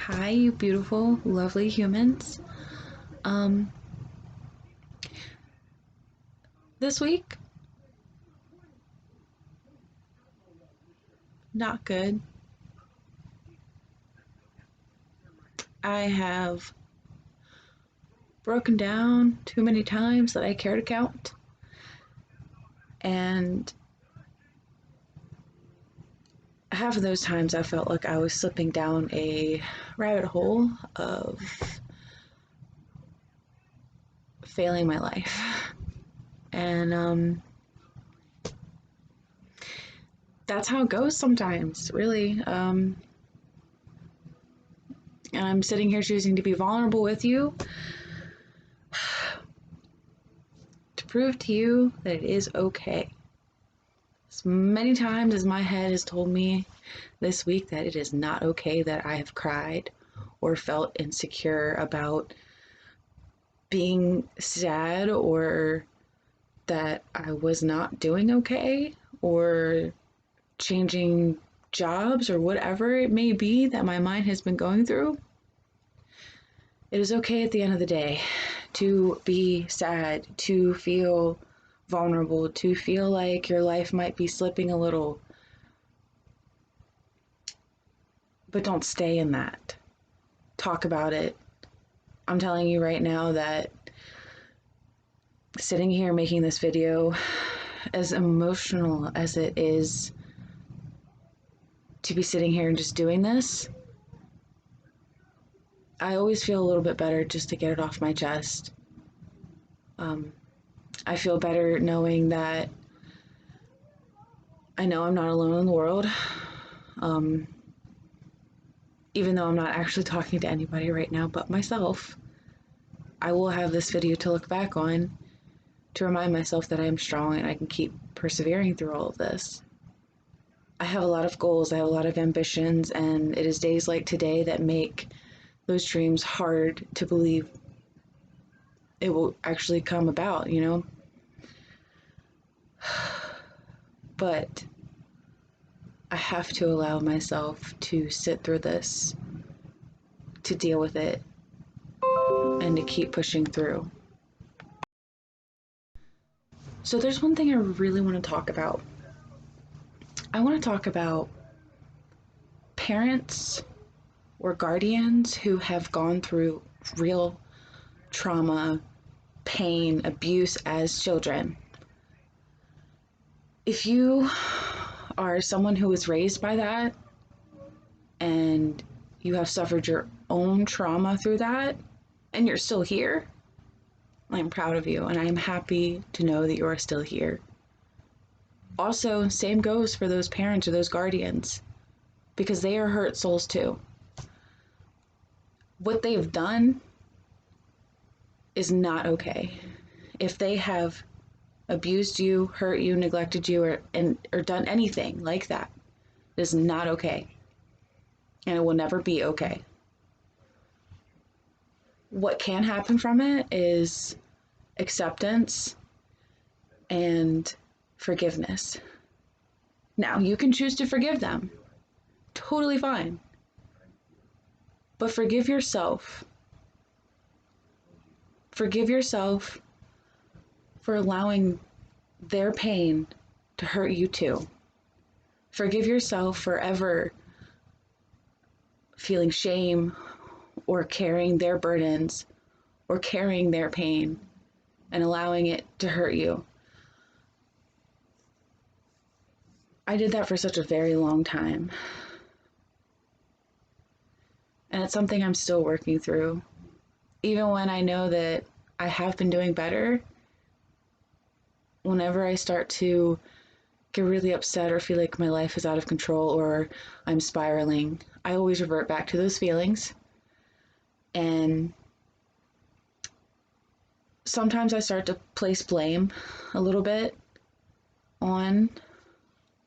Hi, you beautiful, lovely humans. Um, this week, not good. I have broken down too many times that I care to count, and half of those times I felt like I was slipping down a rabbit hole of failing my life. And that's how it goes sometimes, really. And I'm sitting here choosing to be vulnerable with you to prove to you that it is okay. As many times as my head has told me this week that it is not okay that I have cried or felt insecure about being sad or that I was not doing okay or changing jobs or whatever it may be that my mind has been going through. It is okay at the end of the day to be sad, to feel vulnerable, to feel like your life might be slipping a little, but don't stay in that. Talk about it. I'm telling you right now that sitting here making this video, as emotional as it is to be sitting here and just doing this, I always feel a little bit better just to get it off my chest. Um, I feel better knowing that I know I'm not alone in the world. Um, Even though I'm not actually talking to anybody right now but myself, I will have this video to look back on to remind myself that I am strong and I can keep persevering through all of this. I have a lot of goals, I have a lot of ambitions, and it is days like today that make those dreams hard to believe it will actually come about, you know? But I have to allow myself to sit through this, to deal with it, and to keep pushing through. So there's one thing I really want to talk about. I want to talk about parents or guardians who have gone through real trauma, pain, abuse as children. If you are someone who was raised by that and you have suffered your own trauma through that and you're still here, I'm proud of you and I am happy to know that you are still here. Also, same goes for those parents or those guardians because they are hurt souls too. What they have done is not okay. If they have abused you, hurt you, neglected you, or done anything like that, it is not okay. And it will never be okay. What can happen from it is acceptance and forgiveness. Now, you can choose to forgive them. Totally fine. But forgive yourself. Forgive yourself for allowing their pain to hurt you too. Forgive yourself for ever feeling shame or carrying their burdens or carrying their pain and allowing it to hurt you. I did that for such a very long time. And it's something I'm still working through. Even when I know that I have been doing better, whenever I start to get really upset or feel like my life is out of control or I'm spiraling, I always revert back to those feelings. And sometimes I start to place blame a little bit on,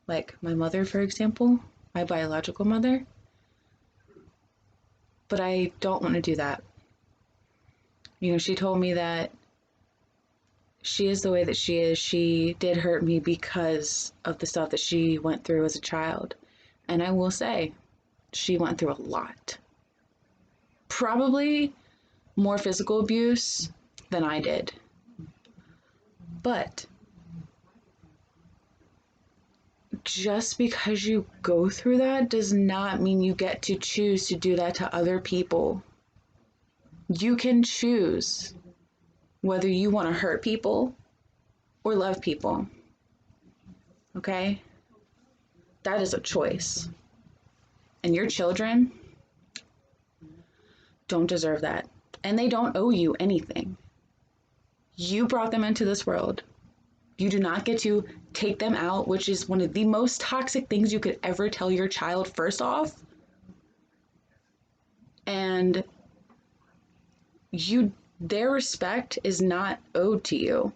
like, my mother, for example, my biological mother. But I don't want to do that. You know, she told me that she is the way that she is. She did hurt me because of the stuff that she went through as a child. And I will say, she went through a lot. Probably more physical abuse than I did. But just because you go through that does not mean you get to choose to do that to other people. You can choose whether you want to hurt people or love people. Okay? That is a choice. And your children don't deserve that. And they don't owe you anything. You brought them into this world. You do not get to take them out, which is one of the most toxic things you could ever tell your child, first off. And their respect is not owed to you.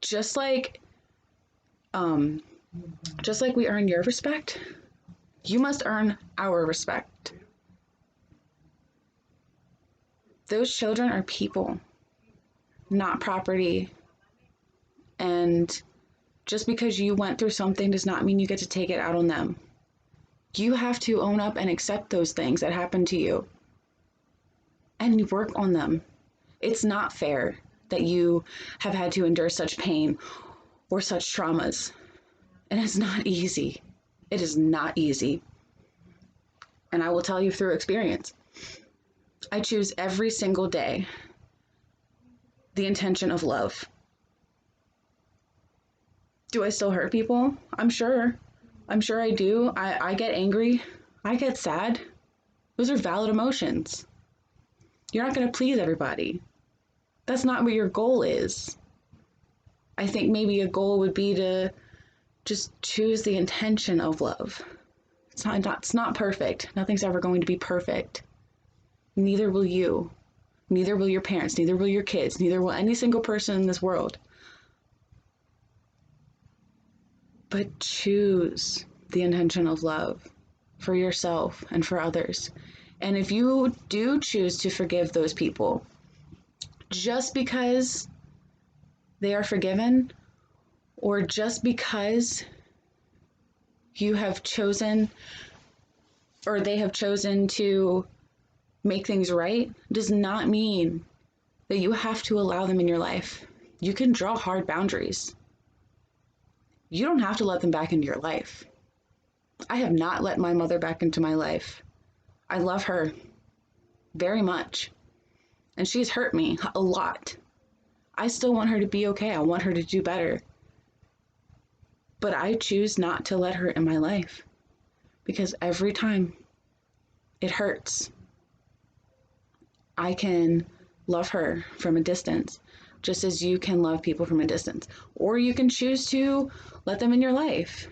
Just like we earn your respect, you must earn our respect. Those children are people, not property. And just because you went through something does not mean you get to take it out on them. You have to own up and accept those things that happened to you and work on them. It's not fair that you have had to endure such pain or such traumas. And it's not easy. It is not easy. And I will tell you through experience. I choose every single day the intention of love. Do I still hurt people? I'm sure. I'm sure I do. I get angry. I get sad. Those are valid emotions. You're not going to please everybody. That's not what your goal is. I think maybe a goal would be to just choose the intention of love. It's not perfect. Nothing's ever going to be perfect. Neither will you. Neither will your parents. Neither will your kids. Neither will any single person in this world. But choose the intention of love for yourself and for others. And if you do choose to forgive those people, just because they are forgiven, or just because you have chosen, or they have chosen to make things right, does not mean that you have to allow them in your life. You can draw hard boundaries. You don't have to let them back into your life. I have not let my mother back into my life. I love her very much. And she's hurt me a lot. I still want her to be okay. I want her to do better. But I choose not to let her in my life. Because every time it hurts, I can love her from a distance, just as you can love people from a distance. Or you can choose to let them in your life.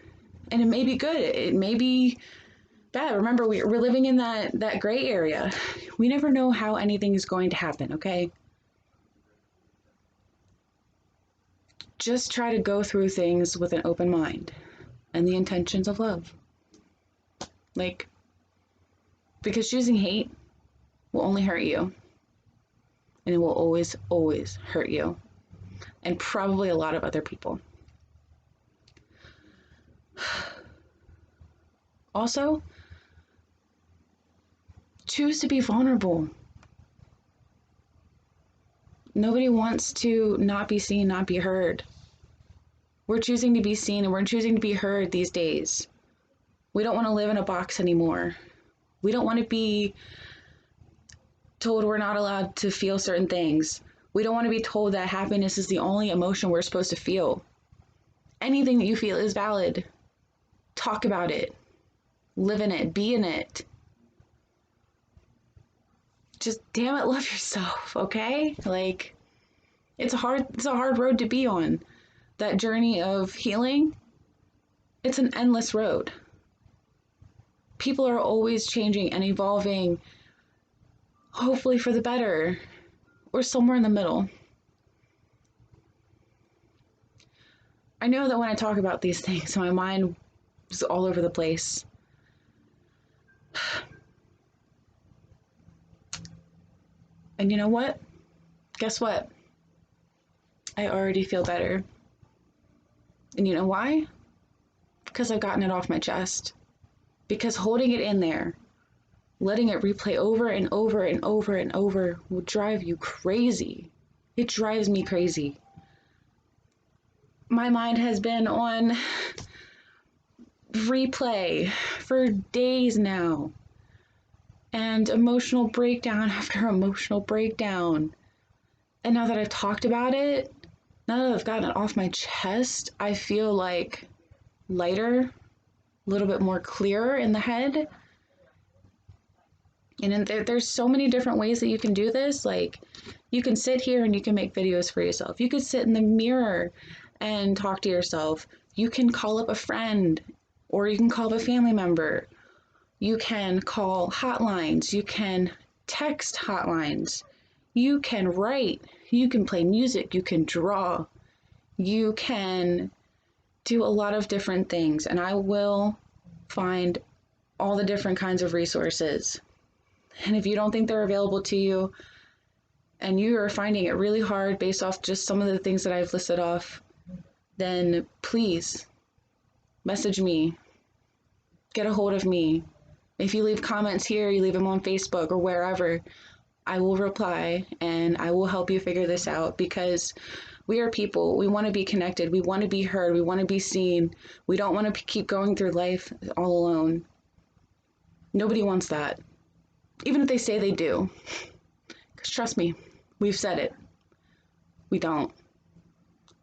And it may be good. It may be bad. Remember, we're living in that gray area. We never know how anything is going to happen, okay? Just try to go through things with an open mind and the intentions of love. Because choosing hate will only hurt you. And it will always, always hurt you. And probably a lot of other people. Also, choose to be vulnerable. Nobody wants to not be seen, not be heard. We're choosing to be seen and we're choosing to be heard these days. We don't want to live in a box anymore. We don't want to be told we're not allowed to feel certain things. We don't want to be told that happiness is the only emotion we're supposed to feel. Anything that you feel is valid. Talk about it. Live in it. Be in it. Just damn it, love yourself, okay? It's a hard road to be on. That journey of healing, it's an endless road. People are always changing and evolving, hopefully for the better, or somewhere in the middle. I know that when I talk about these things, my mind is all over the place. And you know what? Guess what? I already feel better. And you know why? Because I've gotten it off my chest. Because holding it in there letting it replay over and over and over and over will drive you crazy. It drives me crazy. My mind has been on replay for days now, and emotional breakdown after emotional breakdown. And now that I've talked about it, now that I've gotten it off my chest, I feel like lighter, a little bit more clearer in the head. And there's so many different ways that you can do this. Like, you can sit here and you can make videos for yourself. You could sit in the mirror and talk to yourself. You can call up a friend, or you can call up a family member. You can call hotlines. You can text hotlines. You can write. You can play music. You can draw. You can do a lot of different things. And I will find all the different kinds of resources. And if you don't think they're available to you, and you are finding it really hard based off just some of the things that I've listed off, then please message me, get a hold of me. If you leave comments here, you leave them on Facebook or wherever, I will reply and I will help you figure this out, because we are people. We want to be connected. We want to be heard. We want to be seen. We don't want to keep going through life all alone. Nobody wants that, even if they say they do. Because trust me, we've said it. We don't.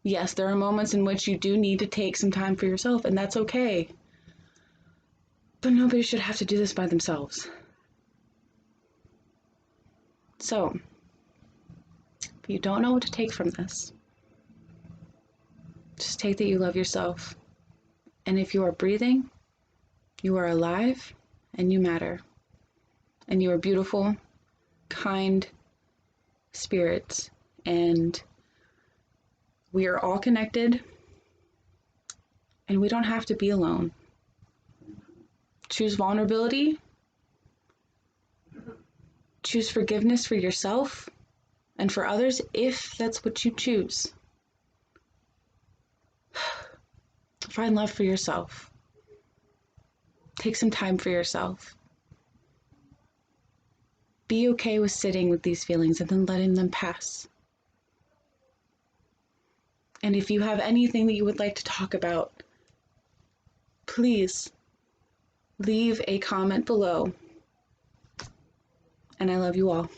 Yes, there are moments in which you do need to take some time for yourself, and that's okay. But nobody should have to do this by themselves. So, if you don't know what to take from this, just take that you love yourself. And if you are breathing, you are alive and you matter. And you are beautiful, kind spirits. And we are all connected. And we don't have to be alone. Choose vulnerability. Choose forgiveness for yourself and for others if that's what you choose. Find love for yourself. Take some time for yourself. Be okay with sitting with these feelings and then letting them pass. And if you have anything that you would like to talk about, please leave a comment below. And I love you all.